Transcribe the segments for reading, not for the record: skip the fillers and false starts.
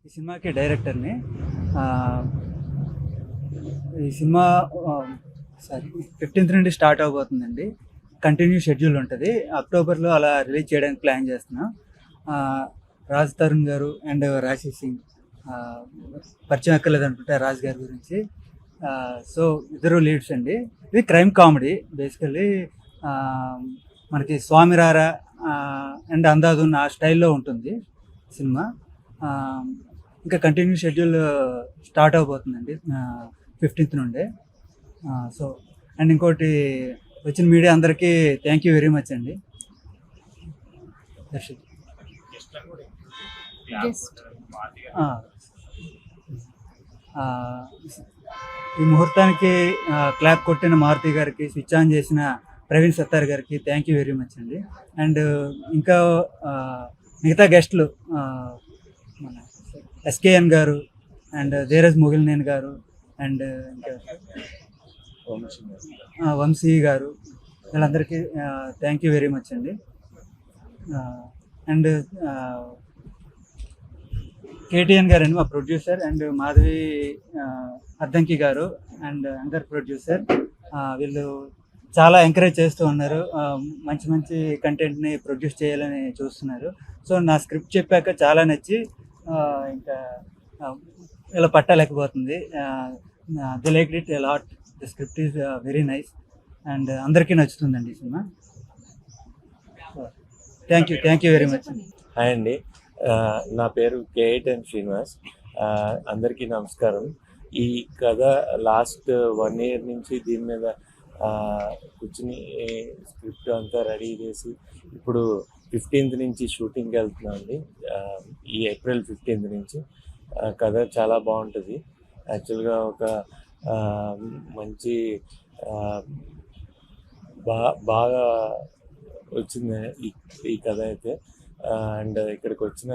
ఈ సినిమాకి డైరెక్టర్ని. ఈ సినిమా సారీ 15th నుండి స్టార్ట్ అవబోతుందండి. కంటిన్యూ షెడ్యూల్ ఉంటుంది. అక్టోబర్లో అలా రిలీజ్ చేయడానికి ప్లాన్ చేస్తున్నాం. రాజ్ తరుణ్ గారు అండ్ రాశి సింగ్ పరిచయం ఎక్కర్లేదు అనుకుంటా రాజ్ గారి గురించి. సో ఇద్దరు లీడ్స్ అండి. ఇది క్రైమ్ కామెడీ బేసికల్లీ. మనకి స్వామిరారా అండ్ అందాదున్ ఆ స్టైల్లో ఉంటుంది సినిమా. ఇంకా కంటిన్యూ షెడ్యూల్ స్టార్ట్ అవబోతుందండి 15th నుండే. సో అండ్ ఇంకోటి వచ్చిన మీడియా అందరికీ థ్యాంక్ యూ వెరీ మచ్ అండి. ఈ ముహూర్తానికి క్లాప్ కొట్టిన మారుతి గారికి, స్విచ్ ఆన్ చేసిన ప్రవీణ్ సత్తార్ గారికి థ్యాంక్ యూ వెరీ మచ్ అండి. అండ్ ఇంకా మిగతా గెస్ట్లు మన ఎస్కేఎన్ గారు అండ్ ధీరజ్ ముగిలినేని గారు అండ్ ఇంకా వంశీ గారు, వీళ్ళందరికీ థ్యాంక్ యూ వెరీ మచ్ అండి. అండ్ కేటీఎన్ గారు అండి మా ప్రొడ్యూసర్, అండ్ మాధవి అద్దంకి గారు అండ్ అందర్ ప్రొడ్యూసర్. వీళ్ళు చాలా ఎంకరేజ్ చేస్తూ ఉన్నారు. మంచి మంచి కంటెంట్ని ప్రొడ్యూస్ చేయాలని చూస్తున్నారు. సో నా స్క్రిప్ట్ చెప్పాక చాలా నచ్చి ఇంకా ఇలా పట్టలేకపోతుంది. They like it a lot. The script is very nice and అందరికీ నచ్చుతుందండి ఈ సినిమా. Thank you very much. Hi అండి, నా పేరు కేఎన్ శ్రీనివాస్. అందరికీ నమస్కారం. ఈ కథ లాస్ట్ 1 year నుంచి దీని మీద కూర్చుని స్క్రిప్ట్ అంతా రెడీ చేసి ఇప్పుడు 15th నుంచి షూటింగ్కి వెళ్తున్నాం అండి. ఈ April 15th నుంచి. కథ చాలా బాగుంటుంది. యాక్చువల్గా ఒక మంచి బాగా వచ్చింది ఈ కథ అయితే. అండ్ ఇక్కడికి వచ్చిన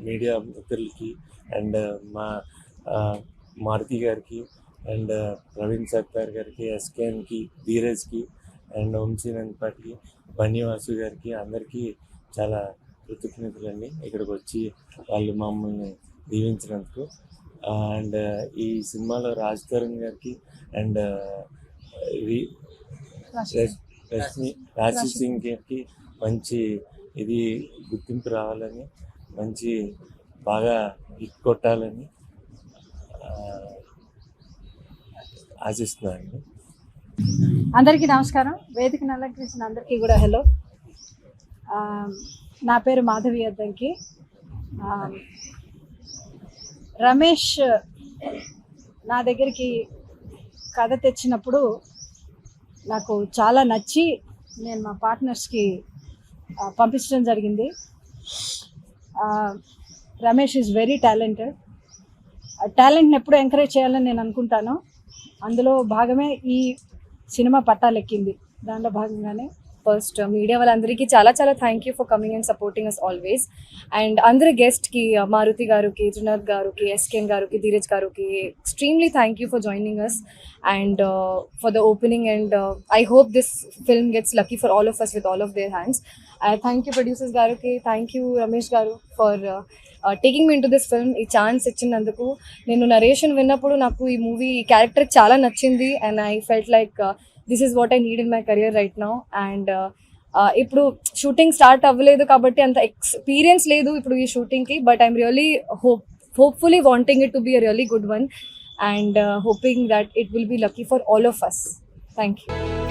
మీడియా మిత్రులకి అండ్ మా మారుతి గారికి అండ్ ప్రవీణ్ సత్తార్ గారికి, ఎస్కేఎన్కి, ధీరజ్కి అండ్ వంశీనందపాటికి, బన్నివాసు గారికి అందరికీ చాలా కృతజ్ఞతలండి ఇక్కడికి వచ్చి వాళ్ళు మమ్మల్ని దీవించినందుకు. అండ్ ఈ సినిమాలో రాజ్ తరుణ్ గారికి అండ్ రాశి సింగ్ గారికి మంచి ఇది గుర్తింపు రావాలని, మంచి బాగా హిట్ కొట్టాలని ఆశిస్తున్నానండి. అందరికీ నమస్కారం. వేదికను అలంకరించిన అందరికీ కూడా హలో. నా పేరు మాధవి అద్దంకి. రమేష్ నా దగ్గరికి కథ తెచ్చినప్పుడు నాకు చాలా నచ్చి నేను మా పార్ట్నర్స్కి పంపించడం జరిగింది. Ramesh is very talented. టాలెంట్ని ఎప్పుడు ఎంకరేజ్ చేయాలని నేను అనుకుంటాను. అందులో భాగమే ఈ సినిమా పట్టాలెక్కింది. దాంట్లో భాగంగానే ఫస్ట్ మీడియా వాళ్ళందరికీ చాలా చాలా thank you for coming and supporting us always. And అందరి గెస్ట్కి, మారుతి గారికి, త్రినాథ్ గారికి, ఎస్కేఎన్ గారికి, ధీరజ్ గారికి extremely thank you for joining us and for the opening. And I hope this film gets lucky for all of us with all of their hands. Thank you producers గారికి, thank you Ramesh గారు for taking me into this film. ఈ chance ఇచ్చినందుకు. నేను narration విన్నప్పుడు నాకు ఈ movie ఈ character చాలా నచ్చింది and I felt like this is what I need in my career right now. And ఇప్పుడు షూటింగ్ స్టార్ట్ అవ్వలేదు కాబట్టి అంత ఎక్స్పీరియన్స్ లేదు ఇప్పుడు ఈ షూటింగ్కి. But I'm really hopefully wanting it to be a really good one and hoping that it will be lucky for all of us. Thank you.